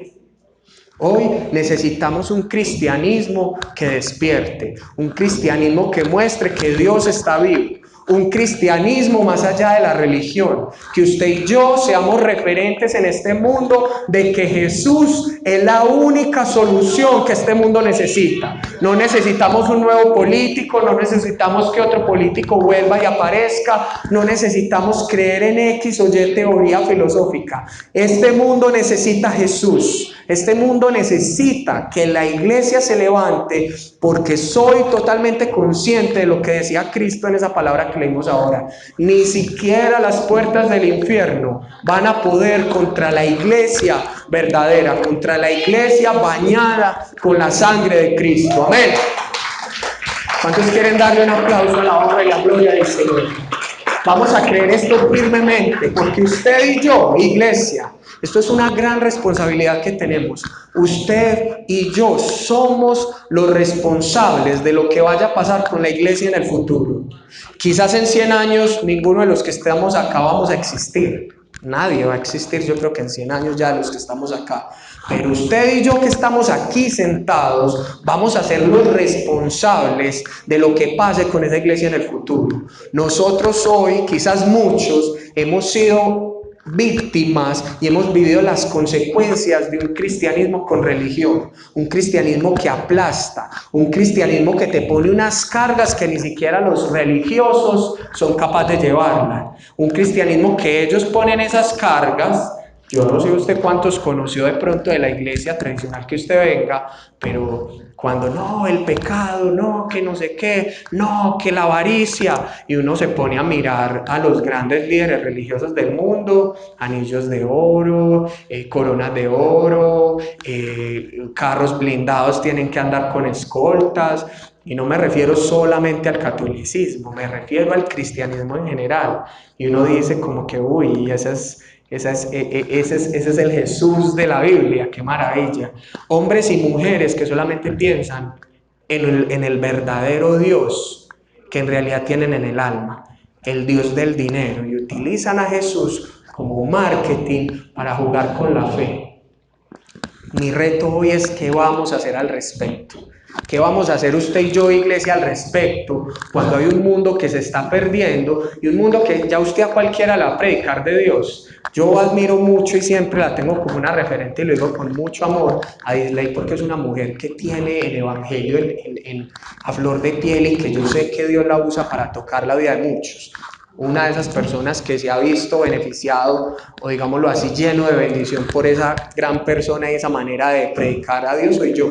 Hoy necesitamos un cristianismo que despierte, un cristianismo que muestre que Dios está vivo, un cristianismo más allá de la religión, que usted y yo seamos referentes en este mundo de que Jesús es la única solución que este mundo necesita. No necesitamos un nuevo político, no necesitamos que otro político vuelva y aparezca, no necesitamos creer en X o Y teoría filosófica. Este mundo necesita a Jesús. Este mundo necesita que la iglesia se levante, porque soy totalmente consciente de lo que decía Cristo en esa palabra que leímos ahora. Ni siquiera las puertas del infierno van a poder contra la iglesia verdadera, contra la iglesia bañada con la sangre de Cristo. Amén. ¿Cuántos quieren darle un aplauso a la honra y la gloria del Señor? Vamos a creer esto firmemente, porque usted y yo, iglesia, esto es una gran responsabilidad que tenemos. Usted y yo somos los responsables de lo que vaya a pasar con la iglesia en el futuro. Quizás en 100 años ninguno de los que estamos acá vamos a existir. Nadie va a existir, yo creo que en 100 años ya de los que estamos acá. Pero usted y yo que estamos aquí sentados, vamos a ser los responsables de lo que pase con esa iglesia en el futuro. Nosotros hoy, quizás muchos, hemos sido víctimas y hemos vivido las consecuencias de un cristianismo con religión, un cristianismo que aplasta, un cristianismo que te pone unas cargas que ni siquiera los religiosos son capaces de llevarla, un cristianismo que ellos ponen esas cargas. Yo no sé usted cuántos conoció de pronto de la iglesia tradicional que usted venga, pero cuando no, el pecado, no, que no sé qué, no, que la avaricia, y uno se pone a mirar a los grandes líderes religiosos del mundo, anillos de oro, coronas de oro, carros blindados tienen que andar con escoltas, y no me refiero solamente al catolicismo, me refiero al cristianismo en general, y uno dice como que, uy, ese es el Jesús de la Biblia, qué maravilla. Hombres y mujeres que solamente piensan en el verdadero Dios que en realidad tienen en el alma, el Dios del dinero, y utilizan a Jesús como marketing para jugar con la fe. Mi reto hoy es qué vamos a hacer al respecto. ¿Qué vamos a hacer usted y yo, iglesia, al respecto cuando hay un mundo que se está perdiendo y un mundo que ya usted a cualquiera le va a predicar de Dios? Yo admiro mucho y siempre la tengo como una referente y lo digo con mucho amor a Disley, porque es una mujer que tiene el evangelio a flor de piel y que yo sé que Dios la usa para tocar la vida de muchos. Una de esas personas que se ha visto beneficiado o digámoslo así lleno de bendición por esa gran persona y esa manera de predicar a Dios soy yo.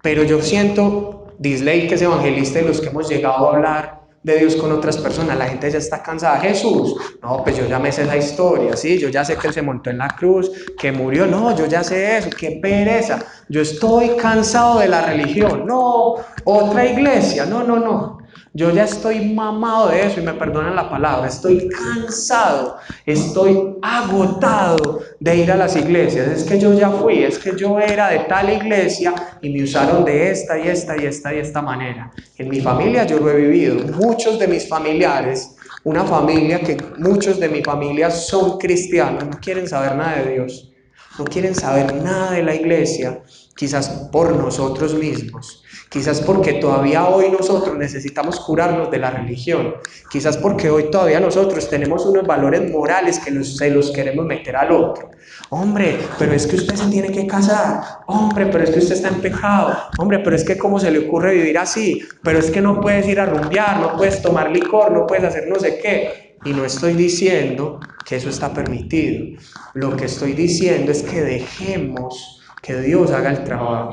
Pero yo siento, Disley, que es evangelista, y los que hemos llegado a hablar de Dios con otras personas, la gente ya está cansada. Jesús, no, pues yo ya me sé esa historia, sí, yo ya sé que Él se montó en la cruz, que murió, no, yo ya sé eso, qué pereza, yo estoy cansado de la religión, no, otra iglesia, no. Yo ya estoy mamado de eso y me perdonan la palabra, estoy cansado, estoy agotado de ir a las iglesias. Es que yo ya fui, es que yo era de tal iglesia y me usaron de esta y esta y esta y esta manera. En mi familia yo lo he vivido, muchos de mis familiares, una familia que muchos de mi familia son cristianos, no quieren saber nada de Dios, no quieren saber nada de la iglesia, quizás por nosotros mismos, quizás porque todavía hoy nosotros necesitamos curarnos de la religión, quizás porque hoy todavía nosotros tenemos unos valores morales que se los queremos meter al otro. Hombre, pero es que usted se tiene que casar. Hombre, pero es que usted está en pecado. Hombre, pero es que cómo se le ocurre vivir así. Pero es que no puedes ir a rumbear, no puedes tomar licor, no puedes hacer no sé qué. Y no estoy diciendo que eso está permitido. Lo que estoy diciendo es que dejemos que Dios haga el trabajo.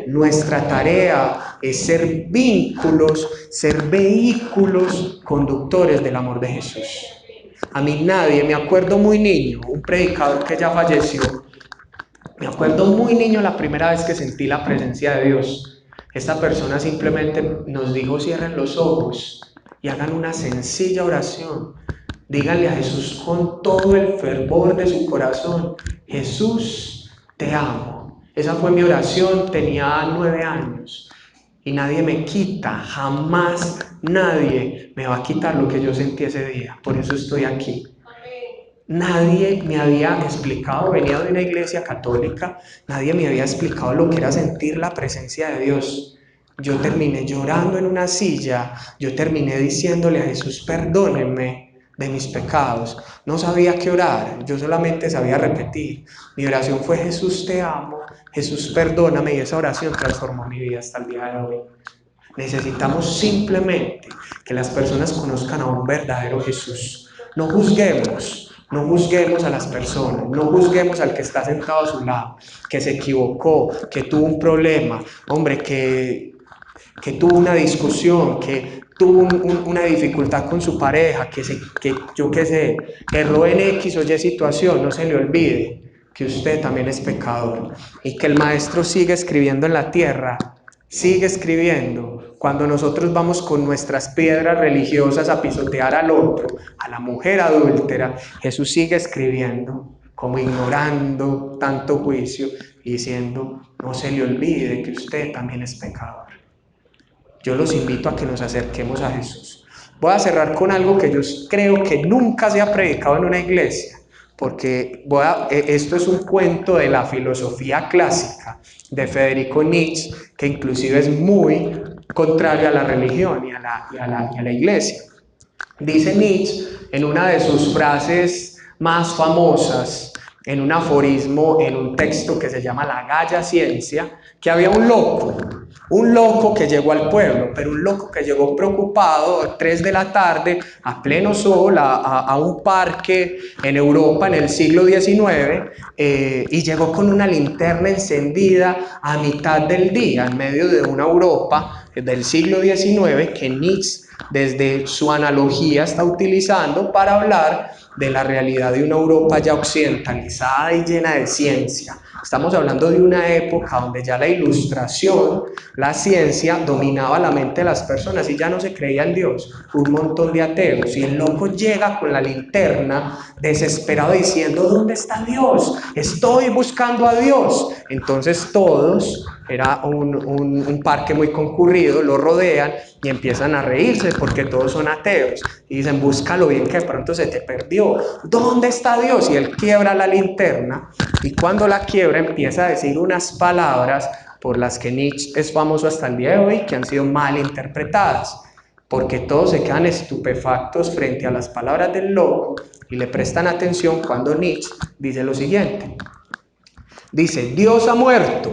Nuestra tarea es ser vínculos, ser vehículos conductores del amor de Jesús. A mí nadie, me acuerdo muy niño, un predicador que ya falleció, me acuerdo muy niño la primera vez que sentí la presencia de Dios. Esta persona simplemente nos dijo: cierren los ojos y hagan una sencilla oración. Díganle a Jesús con todo el fervor de su corazón: Jesús, te amo. Esa fue mi oración, tenía 9 años. Y nadie me quita, jamás nadie me va a quitar lo que yo sentí ese día. Por eso estoy aquí. Nadie me había explicado, venía de una iglesia católica, nadie me había explicado lo que era sentir la presencia de Dios. Yo terminé llorando en una silla, yo terminé diciéndole a Jesús: perdónenme de mis pecados. No sabía qué orar, yo solamente sabía repetir. Mi oración fue: Jesús, te amo, Jesús, perdóname, y esa oración transformó mi vida hasta el día de hoy. Necesitamos simplemente que las personas conozcan a un verdadero Jesús. No juzguemos a las personas, no juzguemos al que está sentado a su lado, que se equivocó, que tuvo un problema, hombre, que tuvo una discusión, que tuvo una dificultad con su pareja, que yo qué sé, erró en X o Y situación. No se le olvide que usted también es pecador y que el Maestro sigue escribiendo en la tierra, sigue escribiendo. Cuando nosotros vamos con nuestras piedras religiosas a pisotear al otro, a la mujer adúltera, Jesús sigue escribiendo, como ignorando tanto juicio y diciendo: no se le olvide que usted también es pecador. Yo los invito a que nos acerquemos a Jesús. Voy a cerrar con algo que yo creo que nunca se ha predicado en una iglesia, porque esto es un cuento de la filosofía clásica de Federico Nietzsche, que inclusive es muy contrario a la religión y a la iglesia. Dice Nietzsche en una de sus frases más famosas, en un aforismo, en un texto que se llama La Gaya Ciencia, que había un loco que llegó al pueblo, pero un loco que llegó preocupado a 3 de la tarde, a pleno sol, a un parque en Europa en el siglo XIX, y llegó con una linterna encendida a mitad del día, en medio de una Europa del siglo XIX que Nietzsche, desde su analogía, está utilizando para hablar de la realidad de una Europa ya occidentalizada y llena de ciencia. Estamos hablando de una época donde ya la ilustración, la ciencia, dominaba la mente de las personas y ya no se creía en Dios. Un montón de ateos. Y el loco llega con la linterna, desesperado, diciendo: ¿dónde está Dios? Estoy buscando a Dios. Entonces todos, era un parque muy concurrido, lo rodean y empiezan a reírse porque todos son ateos. Y dicen: búscalo bien, que de pronto se te perdió. ¿Dónde está Dios? Y él quiebra la linterna, y cuando la quiebra empieza a decir unas palabras por las que Nietzsche es famoso hasta el día de hoy, que han sido mal interpretadas, porque todos se quedan estupefactos frente a las palabras del loco y le prestan atención cuando Nietzsche dice lo siguiente. Dice: Dios ha muerto,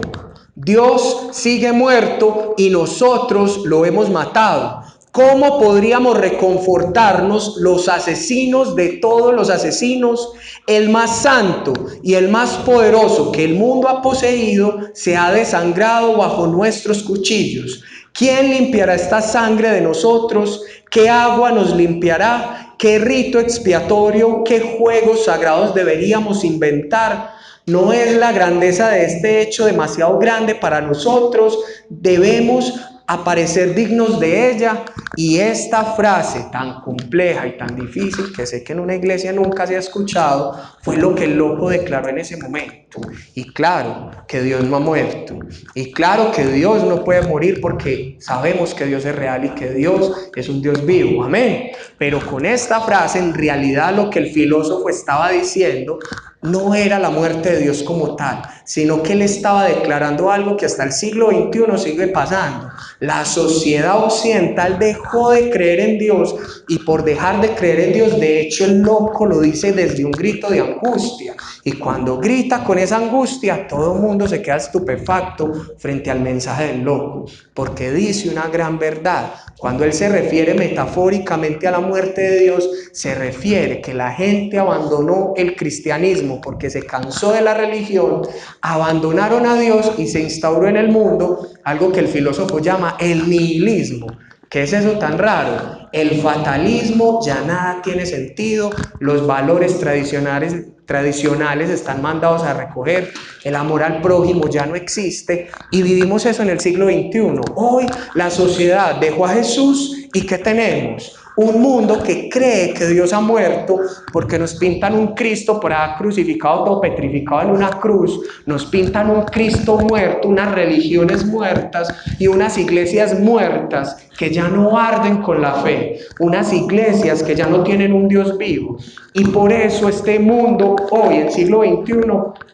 Dios sigue muerto y nosotros lo hemos matado. ¿Cómo podríamos reconfortarnos los asesinos de todos los asesinos? El más santo y el más poderoso que el mundo ha poseído se ha desangrado bajo nuestros cuchillos. ¿Quién limpiará esta sangre de nosotros? ¿Qué agua nos limpiará? ¿Qué rito expiatorio, qué juegos sagrados deberíamos inventar? ¿No es la grandeza de este hecho demasiado grande para nosotros? Debemos a parecer dignos de ella. Y esta frase tan compleja y tan difícil, que sé que en una iglesia nunca se ha escuchado, fue lo que el loco declaró en ese momento. Y claro que Dios no ha muerto, y claro que Dios no puede morir, porque sabemos que Dios es real y que Dios es un Dios vivo, amén. Pero con esta frase, en realidad lo que el filósofo estaba diciendo no era la muerte de Dios como tal, sino que él estaba declarando algo que hasta el siglo XXI sigue pasando. La sociedad occidental dejó de creer en Dios, y por dejar de creer en Dios, de hecho el loco lo dice desde un grito de angustia, y cuando grita con esa angustia, todo el mundo se queda estupefacto frente al mensaje del loco, porque dice una gran verdad. Cuando él se refiere metafóricamente a la muerte de Dios, se refiere que la gente abandonó el cristianismo porque se cansó de la religión, abandonaron a Dios y se instauró en el mundo algo que el filósofo llama el nihilismo. ¿Qué es eso tan raro? El fatalismo, ya nada tiene sentido, los valores tradicionales están mandados a recoger, el amor al prójimo ya no existe, y vivimos eso en el siglo XXI. Hoy la sociedad dejó a Jesús, y ¿qué tenemos? Un mundo que cree que Dios ha muerto, porque nos pintan un Cristo por ahí crucificado, todo petrificado en una cruz, nos pintan un Cristo muerto, unas religiones muertas y unas iglesias muertas que ya no arden con la fe, unas iglesias que ya no tienen un Dios vivo. Y por eso este mundo hoy, en siglo XXI,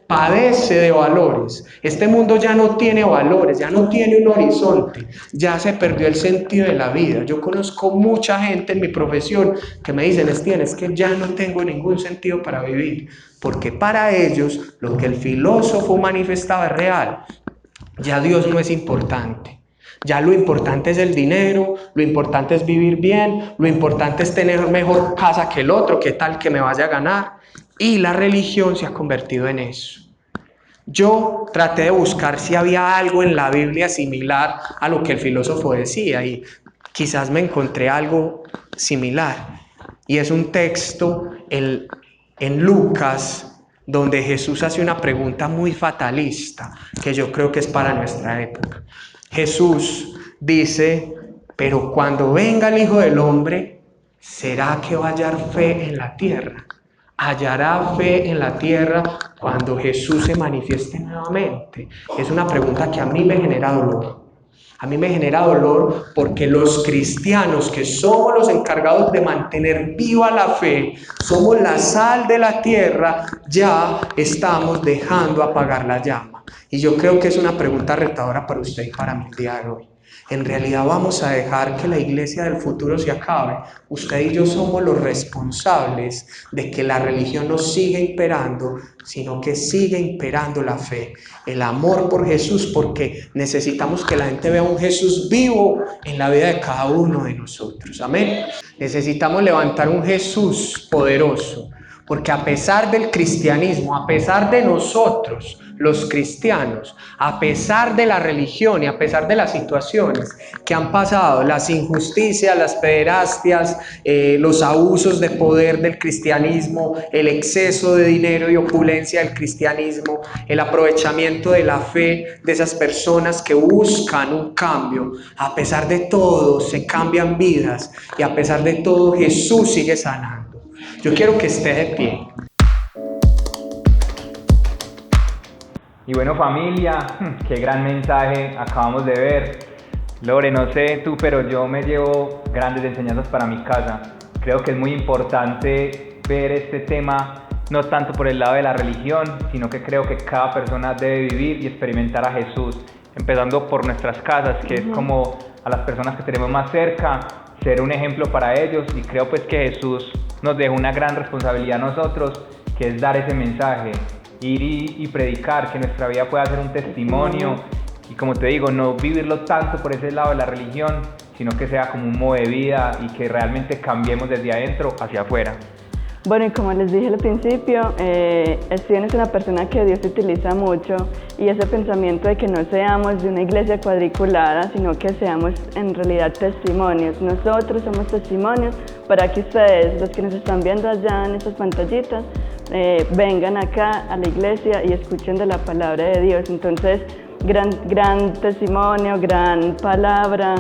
padece de valores. Este mundo ya no tiene valores, ya no tiene un horizonte, ya se perdió el sentido de la vida. Yo conozco mucha gente en mi profesión que me dicen: Estienne, es que ya no tengo ningún sentido para vivir, porque para ellos lo que el filósofo manifestaba es real. Ya Dios no es importante. Ya lo importante es el dinero, lo importante es vivir bien, lo importante es tener mejor casa que el otro, qué tal que me vaya a ganar. Y la religión se ha convertido en eso. Yo traté de buscar si había algo en la Biblia similar a lo que el filósofo decía, y quizás me encontré algo similar. Y es un texto en Lucas, donde Jesús hace una pregunta muy fatalista, que yo creo que es para nuestra época. Jesús dice: pero cuando venga el Hijo del Hombre, ¿será que va a hallar fe en la tierra? ¿Hallará fe en la tierra cuando Jesús se manifieste nuevamente? Es una pregunta que a mí me genera dolor. A mí me genera dolor porque los cristianos, que somos los encargados de mantener viva la fe, somos la sal de la tierra, ya estamos dejando apagar la llama. Y yo creo que es una pregunta retadora para usted y para mí el día de hoy. ¿En realidad vamos a dejar que la iglesia del futuro se acabe? Usted y yo somos los responsables de que la religión no siga imperando, sino que siga imperando la fe, el amor por Jesús, porque necesitamos que la gente vea un Jesús vivo en la vida de cada uno de nosotros. Amén. Necesitamos levantar un Jesús poderoso, porque a pesar del cristianismo, a pesar de nosotros, los cristianos, a pesar de la religión y a pesar de las situaciones que han pasado, las injusticias, las pederastias, los abusos de poder del cristianismo, el exceso de dinero y opulencia del cristianismo, el aprovechamiento de la fe de esas personas que buscan un cambio, a pesar de todo se cambian vidas, y a pesar de todo Jesús sigue sanando. Yo quiero que esté de pie. Y bueno, familia, qué gran mensaje acabamos de ver. Lore, no sé tú, pero yo me llevo grandes enseñanzas para mi casa. Creo que es muy importante ver este tema, no tanto por el lado de la religión, sino que creo que cada persona debe vivir y experimentar a Jesús, empezando por nuestras casas, que es como a las personas que tenemos más cerca, ser un ejemplo para ellos. Y creo pues que Jesús nos dejó una gran responsabilidad a nosotros, que es dar ese mensaje, ir y predicar, que nuestra vida pueda ser un testimonio, y como te digo, no vivirlo tanto por ese lado de la religión, sino que sea como un modo de vida y que realmente cambiemos desde adentro hacia afuera. Bueno, y como les dije al principio, Estienne es una persona que Dios utiliza mucho, y ese pensamiento de que no seamos de una iglesia cuadriculada, sino que seamos en realidad testimonios. Nosotros somos testimonios para que ustedes, los que nos están viendo allá en estas pantallitas, vengan acá a la iglesia y escuchen de la palabra de Dios. Entonces, gran testimonio, gran palabra.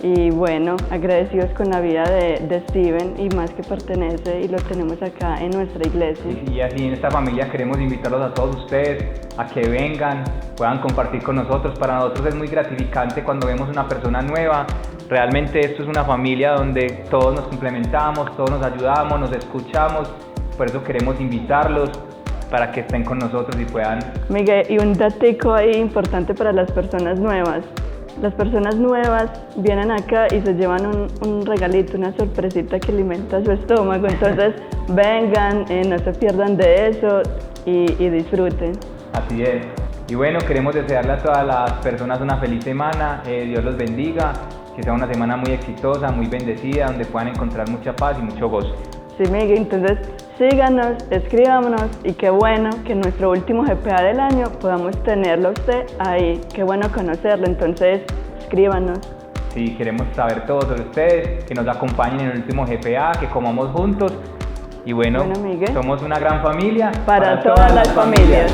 Y bueno, agradecidos con la vida de Steven y más que pertenece y lo tenemos acá en nuestra iglesia. Y así en esta familia queremos invitarlos a todos ustedes a que vengan, puedan compartir con nosotros. Para nosotros es muy gratificante cuando vemos una persona nueva. Realmente esto es una familia donde todos nos complementamos, todos nos ayudamos, nos escuchamos. Por eso queremos invitarlos para que estén con nosotros y puedan... Miguel, y un datico ahí importante para las personas nuevas. Las personas nuevas vienen acá y se llevan un regalito, una sorpresita que alimenta su estómago. Entonces, vengan, no se pierdan de eso y disfruten. Así es. Y bueno, queremos desearle a todas las personas una feliz semana. Dios los bendiga. Que sea una semana muy exitosa, muy bendecida, donde puedan encontrar mucha paz y mucho gozo. Sí, Miguel, entonces síganos, escríbanos y qué bueno que en nuestro último GPA del año podamos tenerlo a usted ahí. Qué bueno conocerlo, entonces escríbanos. Sí, queremos saber todo sobre ustedes, que nos acompañen en el último GPA, que comamos juntos y bueno, Miguel, somos una gran familia para todas las familias.